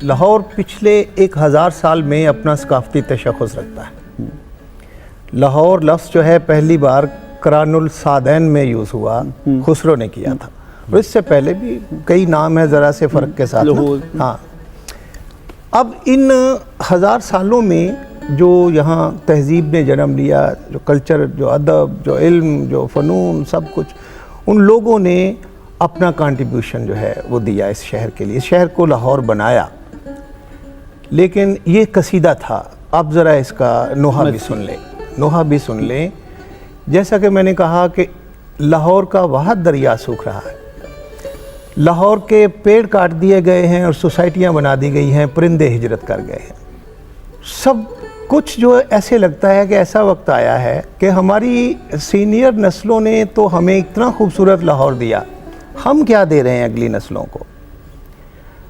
لاہور پچھلے 1000 سال میں اپنا ثقافتی تشخص رکھتا ہے. لاہور لفظ جو ہے پہلی بار قرآن الصادین میں یوز ہوا، خسرو نے کیا تھا، اور اس سے پہلے بھی کئی نام ہیں ذرا سے فرق کے ساتھ. ہاں، اب ان 1000 سالوں میں جو یہاں تہذیب نے جنم لیا، جو کلچر، جو ادب، جو علم، جو فنون، سب کچھ ان لوگوں نے اپنا کنٹریبیوشن جو ہے وہ دیا اس شہر کے لیے، اس شہر کو لاہور بنایا. لیکن یہ قصیدہ تھا. اب ذرا اس کا نوحہ بھی سن لیں. جیسا کہ میں نے کہا کہ لاہور کا واحد دریا سوکھ رہا ہے، لاہور کے پیڑ کاٹ دیے گئے ہیں اور سوسائٹیاں بنا دی گئی ہیں، پرندے ہجرت کر گئے ہیں. سب کچھ جو ایسے لگتا ہے کہ ایسا وقت آیا ہے کہ ہماری سینئر نسلوں نے تو ہمیں اتنا خوبصورت لاہور دیا، ہم کیا دے رہے ہیں اگلی نسلوں کو؟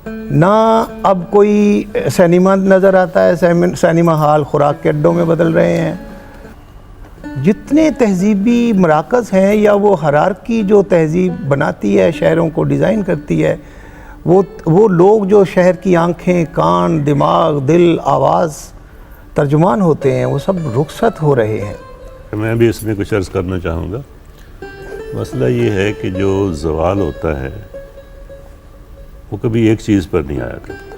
نہ اب کوئی سینما نظر آتا ہے، سینما ہال خوراک کے اڈوں میں بدل رہے ہیں. جتنے تہذیبی مراکز ہیں یا وہ ہرارکی جو تہذیب بناتی ہے، شہروں کو ڈیزائن کرتی ہے، وہ لوگ جو شہر کی آنکھیں، کان، دماغ، دل، آواز، ترجمان ہوتے ہیں، وہ سب رخصت ہو رہے ہیں. میں بھی اس میں کچھ عرض کرنا چاہوں گا. مسئلہ یہ ہے کہ جو زوال ہوتا ہے وہ کبھی ایک چیز پر نہیں آیا کرتا.